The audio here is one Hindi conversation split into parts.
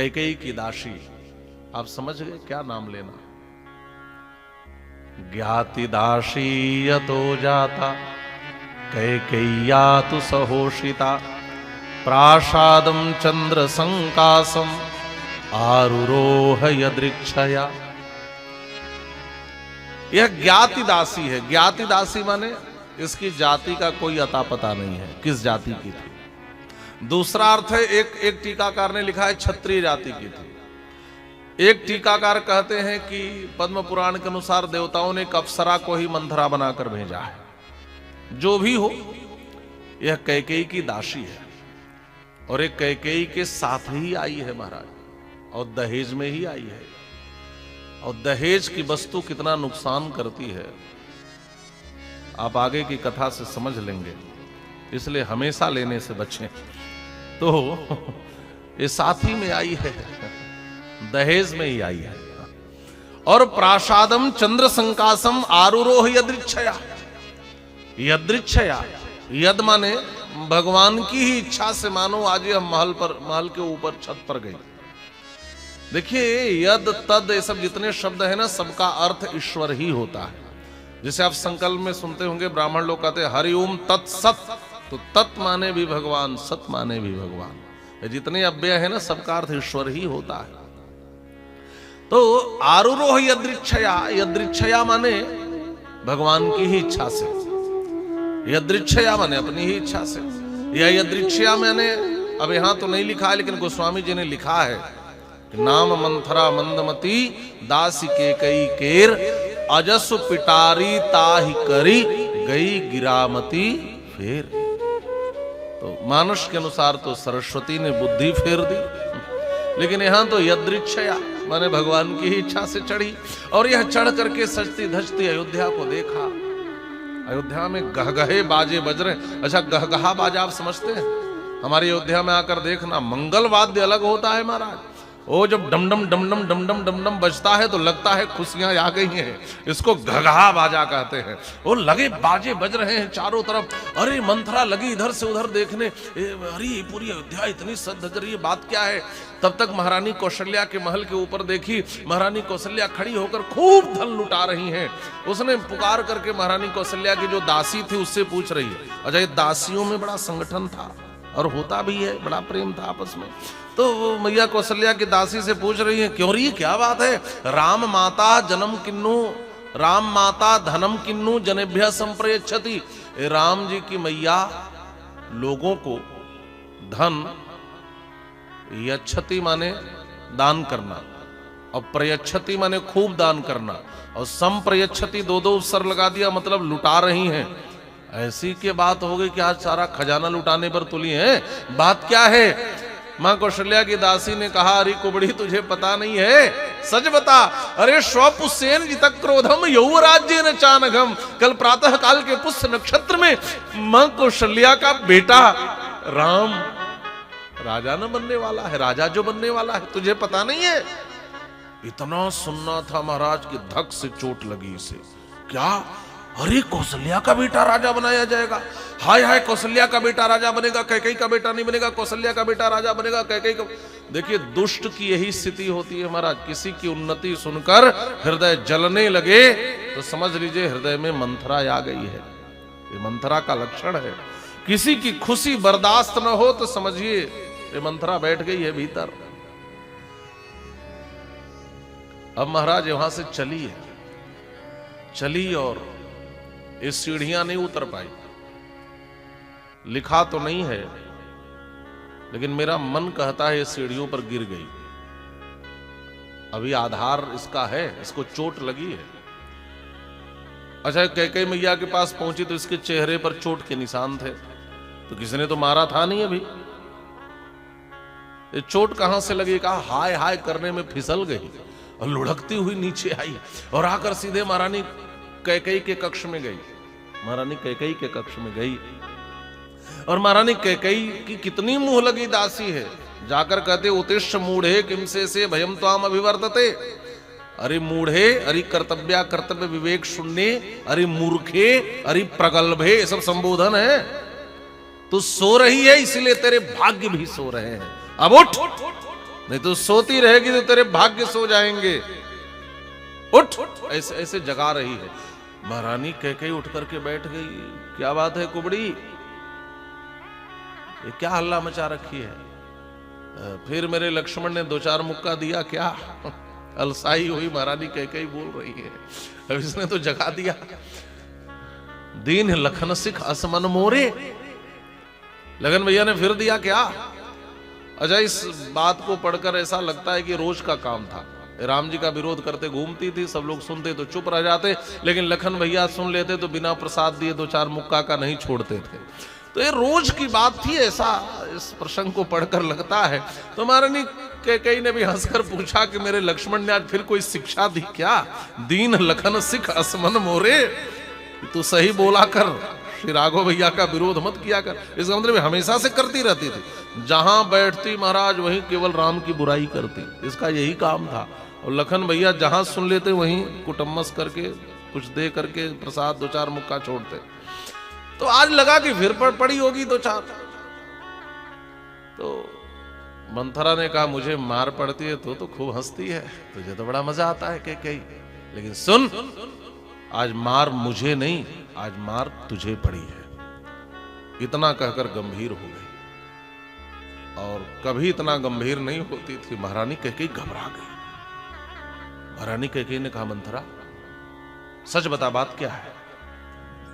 कैकेयी की दासी। आप समझ गए क्या नाम लेना? ज्ञाति दासी यतो जाता कैकेय्या तु सहोषिता प्रासादम चंद्र संकासम आरुरोह यदृक्षया। यह ज्ञाति दासी है। ज्ञाति दासी माने इसकी जाति का कोई अता पता नहीं है, किस जाति की थी। दूसरा अर्थ है, एक टीकाकार ने लिखा है क्षत्रिय जाति की थी। एक टीकाकार कहते हैं कि पद्म पुराण के अनुसार देवताओं ने एक अप्सरा को ही मंथरा बनाकर भेजा है। जो भी हो, यह कैकेयी की दासी है और एक कैकेयी के साथ ही आई है महाराज, और दहेज में ही आई है। और दहेज की वस्तु कितना नुकसान करती है आप आगे की कथा से समझ लेंगे, इसलिए हमेशा लेने से बचें। तो ये साथ ही में आई है, दहेज में ही आई है। और प्रासादम चंद्र संकासम आरुरोह यदृच्छया। यदृच्छया, यद माने भगवान की ही इच्छा से, मानो आज हम महल के ऊपर छत पर गए। देखिए, यद तद ये सब जितने शब्द है ना, सबका अर्थ ईश्वर ही होता है। जैसे आप संकल्प में सुनते होंगे, ब्राह्मण लोग कहते हैं हरि ओम तत्सत, तो तत् माने भी भगवान, सत माने भी भगवान। जितने अव्यय है ना, सबका अर्थ ईश्वर ही होता है। तो आरुरोह यदृच्छया, यदृच्छया माने भगवान की ही इच्छा से, यदृच्छया माने अपनी ही इच्छा से। यह यदृच्छया मैंने अब यहां तो नहीं लिखा है, लेकिन गोस्वामी जी ने लिखा है, नाम मंथरा मंदमती दासी के कई केर अजस पिटारी ताहि करी गई गिरामती फेर। तो मानुष के अनुसार तो सरस्वती ने बुद्धि फेर दी, लेकिन यहां तो यदृच्छया माने भगवान की ही इच्छा से चढ़ी। और यह चढ़ करके सजती धजती अयोध्या को देखा। अयोध्या में गहगहे बाजे बज रहे। अच्छा, गहगहा बाजा आप समझते हैं? हमारी अयोध्या में आकर देखना, मंगल वाद्य अलग होता है महाराज। वो जब डमडम डमडम डमडम डमडम बजता है तो लगता है खुशियां आ गई हैं। इसको गहगहा बाजा कहते हैं। वो लगे बाजे बज रहे हैं चारों तरफ। अरे मंथरा लगी इधर से उधर देखने, अरे पूरी अयोध्या इतनी सज धज रही है, बात क्या है? तब तक महारानी कौशल्या के महल के ऊपर देखी, महारानी कौशल्या खड़ी होकर खूब धन लुटा रही हैं। उसने पुकार करके महारानी कौशल्या की जो दासी थी उससे पूछ रही है। अच्छा, ये दासियों में बड़ा संगठन था और होता भी है, बड़ा प्रेम था आपस में। तो मैया कौशल्या की दासी से पूछ रही है, क्यों रही, क्या बात है? राम माता जन्म किन्नु, राम माता धनम किन्नु जनेभ्य संप्रयच्छति। राम जी की मैया लोगों को धन, यच्छति माने दान करना, और प्रयच्छति माने खूब दान करना, और संप्रयच्छति दो उपसर्ग लगा दिया, मतलब लुटा रही हैं। ऐसी की बात हो गई कि आज सारा खजाना लुटाने पर तुली है। बात क्या है? मां कौशल्या की दासी ने कहा, अरे कुबड़ी तुझे पता नहीं है, सच बता। अरे स्वपुष्येन जितः क्रोधम यौवराज्येन चानघम। कल प्रातः काल के पुष्य नक्षत्र में मां कौशल्या का बेटा राम राजा न बनने वाला है, राजा जो बनने वाला है, तुझे पता नहीं है? इतना सुनना था महाराज की धक से चोट लगी इसे। क्या? अरे कौशल्या का बेटा राजा बनाया जाएगा? हाय हाय, कौशल्या का बेटा राजा बनेगा, कैकेयी का बेटा नहीं बनेगा, कौशल्या का बेटा राजा बनेगा, कैकेयी का। देखिए, दुष्ट की यही स्थिति होती है महाराज। किसी की उन्नति सुनकर हृदय जलने लगे तो समझ लीजिए हृदय में मंथरा आ गई है। ये मंथरा का लक्षण है। किसी की खुशी बर्दाश्त न हो तो समझिए ये मंथरा बैठ गई है भीतर। अब महाराज वहां से चली और ये सीढ़ियां नहीं उतर पाई। लिखा तो नहीं है, लेकिन मेरा मन कहता है ये सीढ़ियों पर गिर गई। अभी आधार इसका है, इसको चोट लगी है। अच्छा, कैकेयी मैया के पास पहुंची तो इसके चेहरे पर चोट के निशान थे, तो किसी ने तो मारा था नहीं अभी। ये चोट कहां से लगी? कहा हाय हाय करने में फिसल गई और लुढ़कती हुई नीचे आई और आकर सीधे महारानी कैकेयी के कक्ष में गई। महारानी कैकेयी के कक्ष में गई और महारानी कैकेयी की कितनी मुंह लगी दासी है। जाकर कहते, उतिष्ठ मूढ़े किमसे से भयम त्वाम अभिवर्तते। अरे मूढ़े, अरे कर्तव्या कर्तव्य विवेक शून्य, अरे मूर्खे, अरे प्रगल्भे, ये सब संबोधन है। तू सो रही है, इसीलिए तेरे भाग्य भी सो रहे हैं। अब उठ, नहीं तो सोती रहेगी तो तेरे भाग्य सो जाएंगे। उठ, ऐसे ऐसे जगा रही है। महारानी कैकेयी उठ करके बैठ गई। क्या बात है कुबड़ी, ये क्या हल्ला मचा रखी है? फिर मेरे लक्ष्मण ने 2-4 मुक्का दिया क्या? अलसाई हुई महारानी कैकेयी बोल रही है। अब इसने तो जगा दिया। दीन लखन सिख असमन मोरे, लगन भैया ने फिर दिया क्या? अच्छा, इस बात को पढ़कर ऐसा लगता है कि रोज का काम था। राम जी का विरोध करते घूमती थी, सब लोग सुनते तो चुप रह जाते, लेकिन लखन भैया सुन लेते तो बिना प्रसाद दिए 2-4 मुक्का का नहीं छोड़ते थे। तो ये रोज की बात थी, ऐसा इस प्रसंग को पढ़कर लगता है। तो महारानी कैकेयी ने भी हंसकर पूछा कि मेरे लक्ष्मण ने आज फिर कोई शिक्षा दी क्या? दीन लखन सिख असमन मोरे, तू सही बोला कर, श्री राघव भैया का विरोध मत किया कर। इसका मतलब हमेशा से करती रहती थी, जहां बैठती महाराज वहीं केवल राम की बुराई करती, इसका यही काम था। और लखन भैया जहां सुन लेते वहीं कुटम्मस करके कुछ दे करके प्रसाद 2-4 मुक्का छोड़ते। तो आज लगा कि फिर पड़ी होगी 2-4। तो मंथरा ने कहा मुझे मार पड़ती है तो खूब हंसती है, तुझे तो बड़ा मजा आता है कैकेयी, लेकिन सुन, आज मार मुझे नहीं, आज मार तुझे पड़ी है। इतना कहकर गंभीर हो गई। और कभी इतना गंभीर नहीं होती थी। महारानी कैकेयी घबरा गई। महारानी कैकेयी ने कहा मंथरा सच बता, बात क्या है?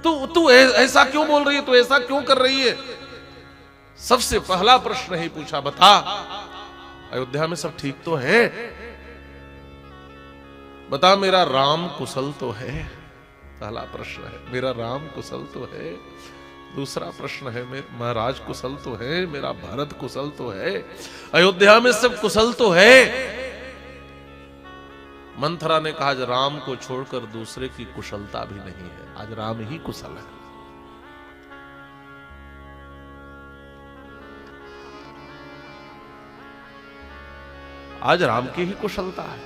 तू ऐसा क्यों बोल रही है, तू ऐसा क्यों कर रही है? सबसे पहला प्रश्न ही पूछा, बता अयोध्या में सब ठीक तो है? बता मेरा राम कुशल तो है? पहला प्रश्न है, मेरा राम कुशल तो है। दूसरा प्रश्न है, मेरे महाराज कुशल तो है, मेरा भरत कुशल तो है, अयोध्या में सब कुशल तो है? मंथरा ने कहा आज राम को छोड़कर दूसरे की कुशलता भी नहीं है, आज राम ही कुशल है। आज राम की ही कुशलता है।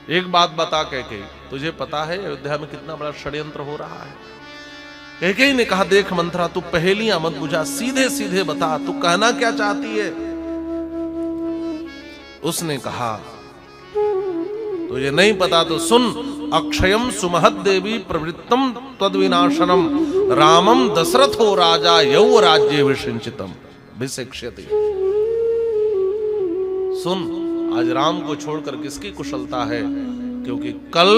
एक बात बता कैकेयी, तुझे पता है अयोध्या में कितना बड़ा षड्यंत्र हो रहा है? कैकेयी ने कहा देख मंथरा, तू पहेलियां मत बुझा, सीधे सीधे बता तू कहना क्या चाहती है। उसने कहा तुझे नहीं पता तो सुन, अक्षयम सुमहद देवी प्रवृत्तम तद्विनाशनम रामम दशरथो राजा यौ राज्ये विसिंचितम विशिक्ष्यति। सुन, आज राम को छोड़कर किसकी कुशलता है? क्योंकि कल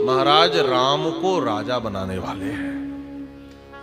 महाराज राम को राजा बनाने वाले हैं।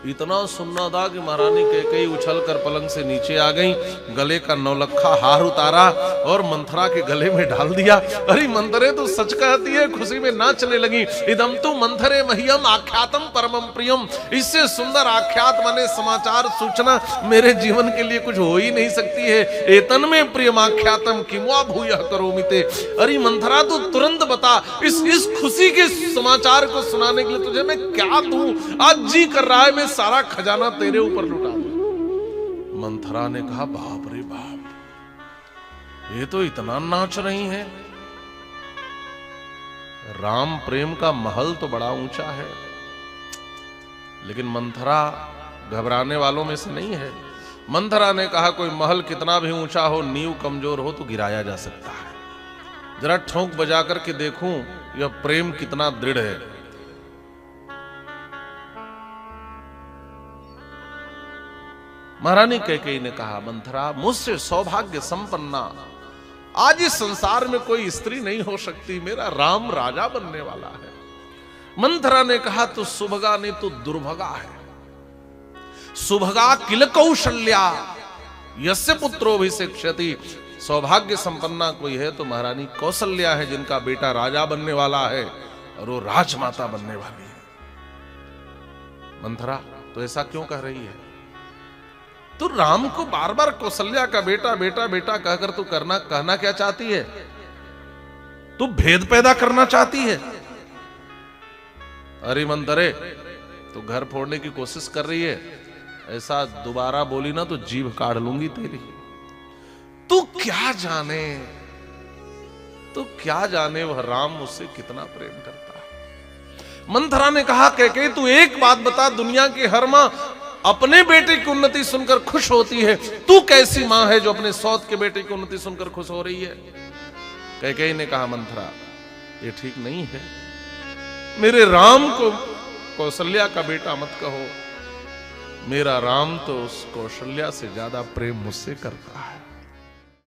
इतना सुनना था कि महारानी कैकेयी उछलकर पलंग से नीचे आ गई, गले का नौलखा हार उतारा और मंथरा के गले में डाल दिया। अरे मंथरे तो सच कहती है, खुशी में नाचने लगी। इदम तु मंथरे मह्यम आख्यातम परमम प्रियम, इससे सुंदर आख्यात माने समाचार सूचना मेरे जीवन के लिए कुछ हो ही नहीं सकती है। एतन में प्रियम आख्यातम किमुआ भूयः करोमिते। अरे मंथरा तू तुरंत बता, इस खुशी के समाचार को सुनाने के लिए तुझे मैं क्या दूं? आज जी कर रहा है मैं सारा खजाना तेरे ऊपर लुटा दूं। मंथरा ने कहा बाप रे बाप, ये तो इतना नाच रही है। राम प्रेम का महल तो बड़ा ऊंचा है, लेकिन मंथरा घबराने वालों में से नहीं है। मंथरा ने कहा कोई महल कितना भी ऊंचा हो, नींव कमजोर हो तो गिराया जा सकता है। जरा ठोंक बजा करके देखूं यह प्रेम कितना दृढ़ है। महारानी कैकेयी ने कहा मंथरा मुझसे सौभाग्य संपन्ना आज इस संसार में कोई स्त्री नहीं हो सकती, मेरा राम राजा बनने वाला है। मंथरा ने कहा तू सुभगा नहीं तू दुर्भगा है। सुभगा किल कौशल्या यस्य पुत्रोभिषेक्ष्यति, सौभाग्य संपन्ना कोई है तो महारानी कौशल्या है, जिनका बेटा राजा बनने वाला है और वो राजमाता बनने वाली है। मंथरा तो ऐसा क्यों कह रही है? तू राम को बार बार कौशल्या का बेटा बेटा बेटा कहकर तू कहना क्या चाहती है? तू भेद पैदा करना चाहती है? अरे मंथरे, तू घर फोड़ने की कोशिश कर रही है। ऐसा दोबारा बोली ना तो जीभ काढ़ लूंगी तेरी। तू क्या जाने वह राम मुझसे कितना प्रेम करता है। मंथरा ने कहा कैकेयी तू एक बात बता, दुनिया की हर मां अपने बेटे की उन्नति सुनकर खुश होती है, तू कैसी मां है जो अपने सौत के बेटे की उन्नति सुनकर खुश हो रही है? कैकेयी ने कहा, मंथरा ये ठीक नहीं है, मेरे राम को कौशल्या का बेटा मत कहो, मेरा राम तो उस कौशल्या से ज्यादा प्रेम मुझसे करता है।